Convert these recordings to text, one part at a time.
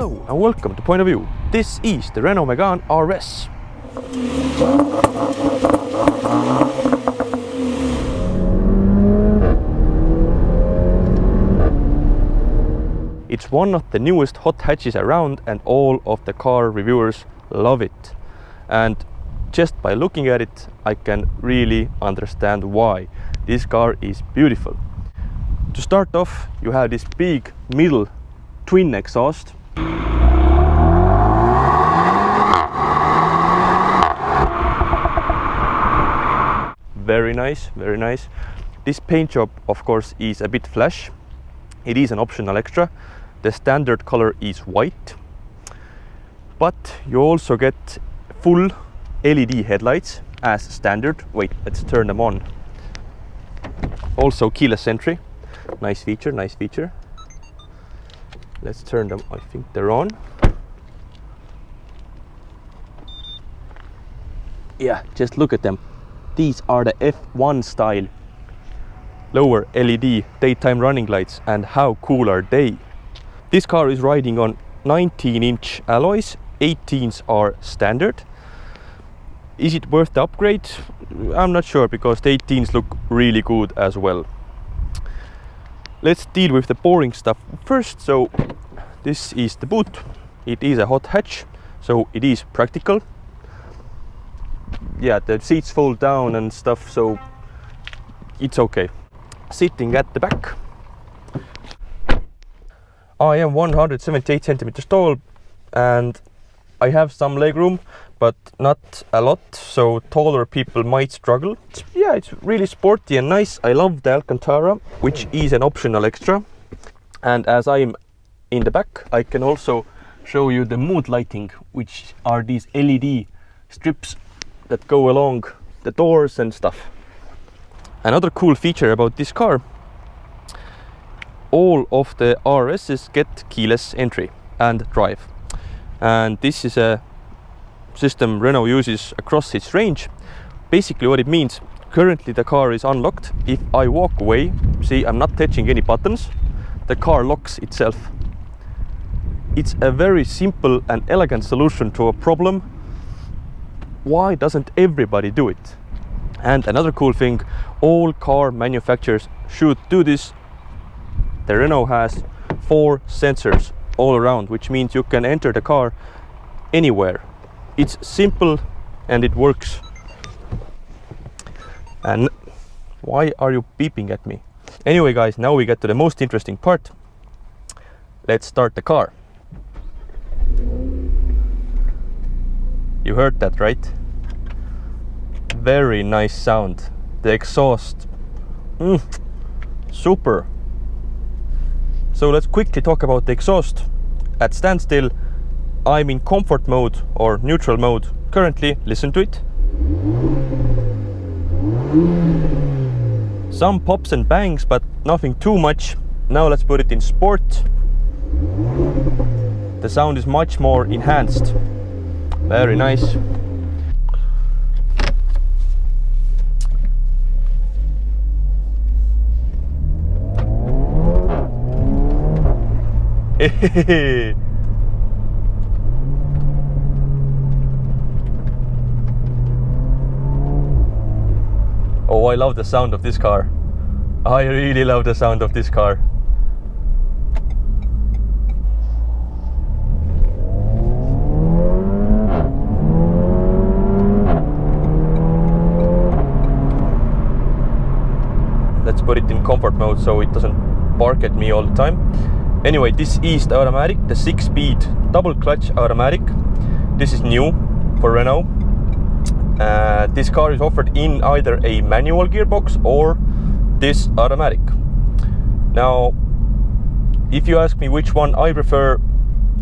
Hello and welcome to Point of View. This is the Renault Megane RS. It's one of the newest hot hatches around and all of the car reviewers love it. And just by looking at it, I can really understand why. This car is beautiful. To start off, you have this big middle twin exhaust. Very nice, very nice. This paint job, of course, is a bit flash. It is an optional extra. The standard color is white, but you also get full LED headlights as standard. Wait, let's turn them on. Also keyless entry. Nice feature, nice feature. Let's turn them, I think they're on. Yeah, just look at them. These are the F1 style lower LED daytime running lights, and how cool are they? This car is riding on 19-inch alloys, 18s are standard. Is it worth the upgrade? I'm not sure, because the 18s look really good as well. Let's deal with the boring stuff first. So this is the boot. It is a hot hatch, so it is practical. Yeah, the seats fold down and stuff, so it's okay. Sitting at the back, I am 178 centimeters tall and I have some legroom, but not a lot, so taller people might struggle. Yeah, it's really sporty and nice. I love the Alcantara, which is an optional extra. And as I'm in the back, I can also show you the mood lighting, which are these LED strips that go along the doors and stuff. Another cool feature about this car, all of the RSs get keyless entry and drive. And this is a system Renault uses across its range. Basically what it means, currently the car is unlocked. If I walk away, see, I'm not touching any buttons, the car locks itself. It's a very simple and elegant solution to a problem. Why doesn't everybody do it? And another cool thing, all car manufacturers should do this. The Renault has 4 sensors all around, which means you can enter the car anywhere. It's simple and it works. And why are you beeping at me? Anyway guys, now we get to the most interesting part. Let's start the car. You heard that, right? Very nice sound. The exhaust, super. So let's quickly talk about the exhaust. At standstill, I'm in comfort mode or neutral mode. Currently, listen to it. Some pops and bangs, but nothing too much. Now let's put it in sport. The sound is much more enhanced. Very nice. Oh, I love the sound of this car. I really love the sound of this car. Let's put it in comfort mode so it doesn't bark at me all the time. Anyway, this is the automatic, the 6-speed double clutch automatic. This is new for Renault. This car is offered in either a manual gearbox or this automatic. Now, if you ask me which one I prefer,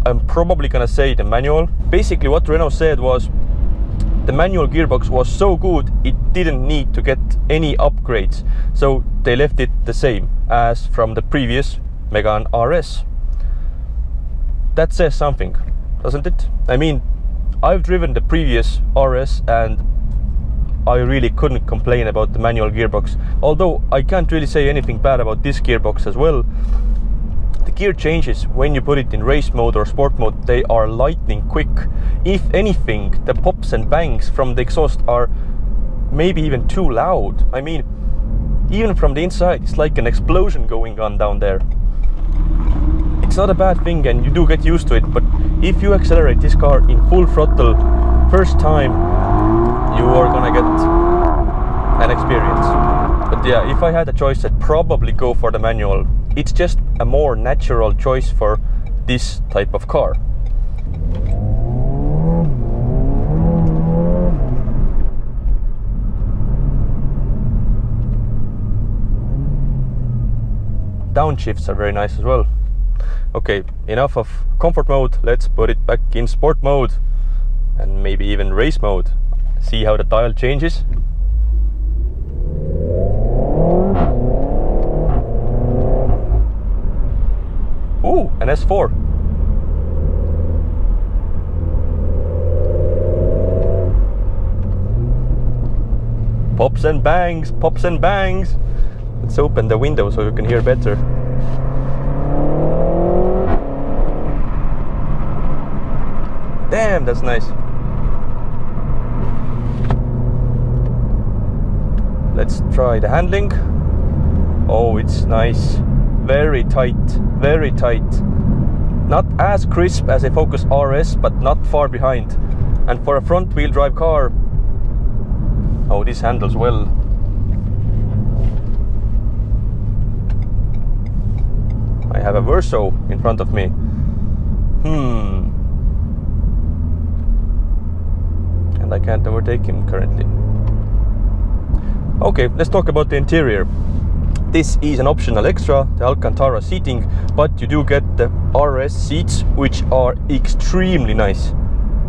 I'm probably gonna say the manual. Basically what Renault said was the manual gearbox was so good it didn't need to get any upgrades, so they left it the same as from the previous Megane RS. That says something, doesn't it? I mean, I've driven the previous RS and I really couldn't complain about the manual gearbox. Although I can't really say anything bad about this gearbox as well. The gear changes when you put it in race mode or sport mode, they are lightning quick. If anything, the pops and bangs from the exhaust are maybe even too loud. I mean, even from the inside, it's like an explosion going on down there. It's not a bad thing and you do get used to it, but if you accelerate this car in full throttle first time, you are gonna get an experience. But yeah, if I had a choice, I'd probably go for the manual. It's just a more natural choice for this type of car. Downshifts are very nice as well. Okay, enough of comfort mode, let's put it back in sport mode and maybe even race mode. See how the dial changes. Ooh, an S4. Pops and bangs, pops and bangs. Let's open the window so you can hear better. Damn, that's nice. Let's try the handling. Oh, it's nice. Very tight, very tight. Not as crisp as a Focus RS, but not far behind. And for a front wheel drive car, oh, this handles well. I have a Verso in front of me. And I can't overtake him currently. Okay, let's talk about the interior. This is an optional extra, the Alcantara seating, but you do get the RS seats, which are extremely nice.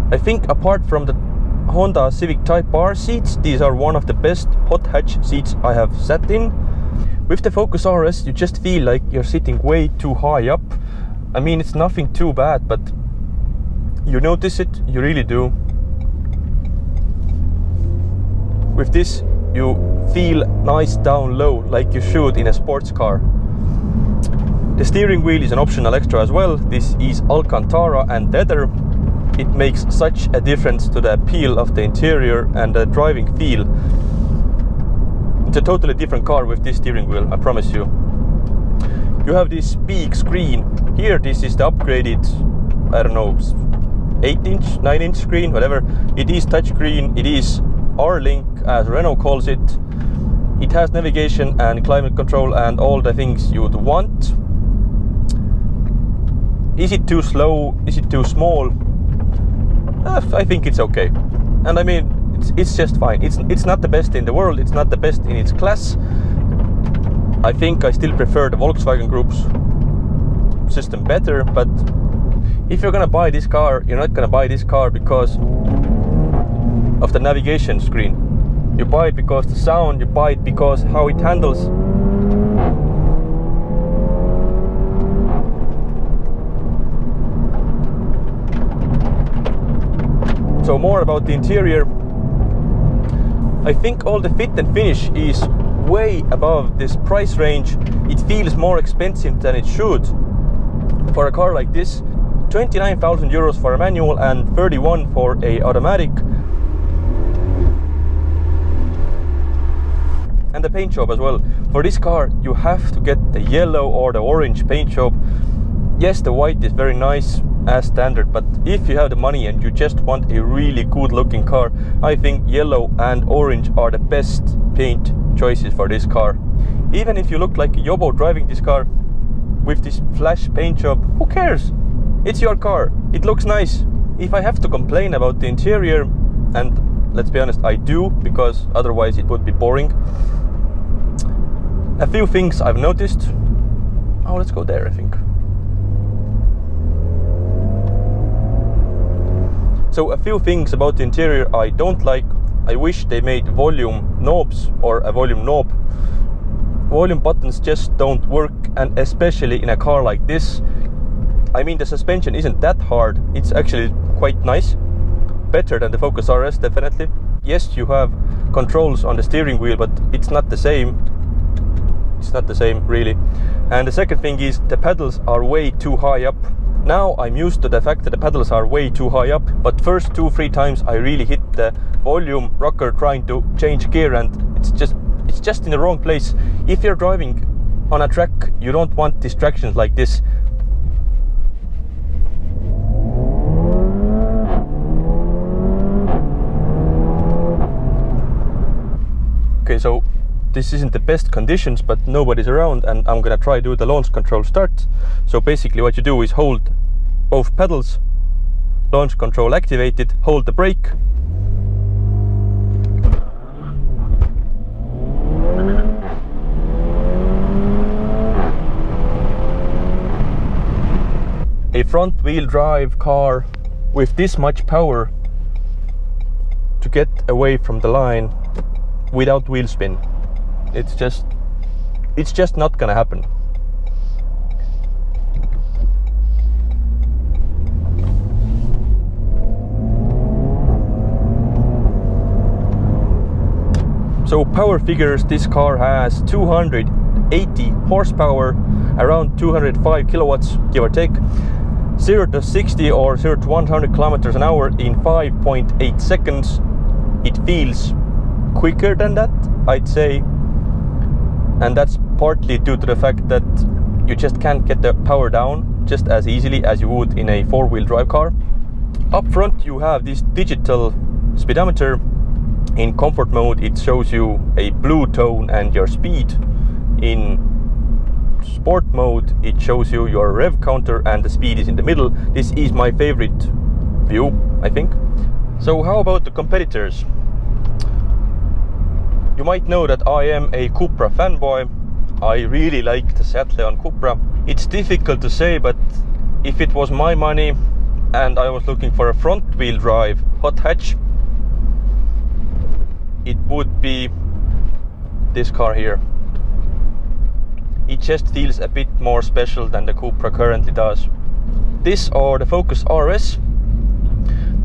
I think apart from the Honda Civic Type R seats, these are one of the best hot hatch seats I have sat in. With the Focus RS, you just feel like you're sitting way too high up. I mean, it's nothing too bad, but you notice it, you really do. With this, you feel nice down low, like you should in a sports car. The steering wheel is an optional extra as well. This is Alcantara and leather. It makes such a difference to the appeal of the interior and the driving feel. It's a totally different car with this steering wheel, I promise you. You have this big screen. Here, this is the upgraded, I don't know, 8-inch, 9-inch screen, whatever. It is touchscreen, it is R-Link, as Renault calls it. It has navigation and climate control and all the things you'd want. Is it too slow? Is it too small? I think it's okay. And I mean, it's just fine. It's not the best in the world. It's not the best in its class. I think I still prefer the Volkswagen Group's system better, but if you're gonna buy this car, you're not gonna buy this car because of the navigation screen. You buy it because the sound, you buy it because how it handles. So more about the interior. I think all the fit and finish is way above this price range. It feels more expensive than it should for a car like this. 29,000 euros for a manual and 31 for a automatic. And the paint job as well. For this car, you have to get the yellow or the orange paint job. Yes, the white is very nice as standard, but if you have the money and you just want a really good looking car, I think yellow and orange are the best paint choices for this car. Even if you look like a yobo driving this car with this flash paint job, who cares? It's your car, it looks nice. If I have to complain about the interior, and let's be honest, I do, because otherwise it would be boring. A few things I've noticed. Oh, let's go there, I think. So a few things about the interior I don't like. I wish they made volume knobs or a volume knob. Volume buttons just don't work, and especially in a car like this. I mean, the suspension isn't that hard. It's actually quite nice. Better than the Focus RS, definitely. Yes, you have controls on the steering wheel, but it's not the same. it's not the same really. And the second thing is the pedals are way too high up. Now I'm used to the fact that the pedals are way too high up, but first 2-3 times I really hit the volume rocker trying to change gear, and it's just in the wrong place. If you're driving on a track, you don't want distractions like this. Okay, so this isn't the best conditions, but nobody's around, and I'm gonna try to do the launch control start. So basically what you do is hold both pedals, launch control activated, hold the brake, a front wheel drive car with this much power to get away from the line without wheel spin. It's just not gonna happen. So power figures, this car has 280 horsepower, around 205 kilowatts, give or take. 0 to 60 or 0 to 100 kilometers an hour in 5.8 seconds. It feels quicker than that, I'd say, and that's partly due to the fact that you just can't get the power down just as easily as you would in a four-wheel drive car. Up front you have this digital speedometer. In comfort mode it shows you a blue tone and your speed. In sport mode it shows you your rev counter and the speed is in the middle. This is my favorite view, I think. So how about the competitors? You might know that I am a Cupra fanboy. I really like the Seat Leon Cupra. It's difficult to say, but if it was my money and I was looking for a front wheel drive hot hatch, it would be this car here. It just feels a bit more special than the Cupra currently does. This or the Focus RS,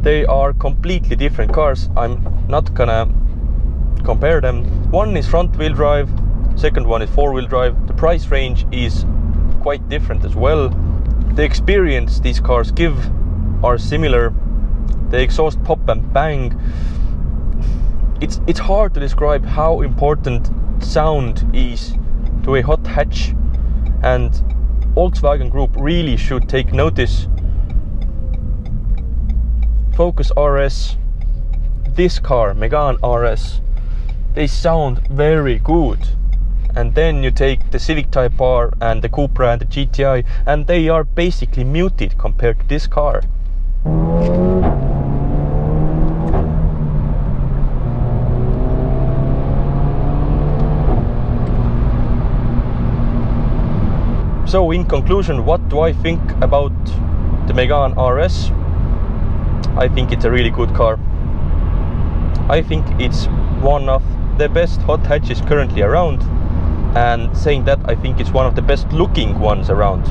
they are completely different cars. I'm not gonna compare them. One is front wheel drive, second one is four wheel drive. The price range is quite different as well. The experience these cars give are similar. The exhaust pop and bang. It's hard to describe how important sound is to a hot hatch, and Volkswagen Group really should take notice. Focus RS, this car, Megane RS, they sound very good. And then you take the Civic Type R and the Cupra and the GTI, and they are basically muted compared to this car. So in conclusion, what do I think about the Megane RS? I think it's a really good car. I think it's one of the best hot hatches currently around, and saying that, I think it's one of the best looking ones around.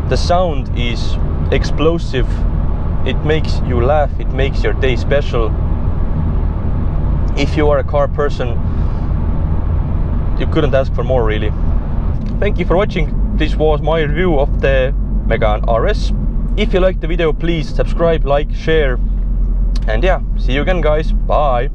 The sound is explosive, it makes you laugh, it makes your day special. If you are a car person, you couldn't ask for more really. Thank you for watching. This was my review of the Megane RS. If you liked the video, please subscribe, like, share, and yeah, see you again guys, bye.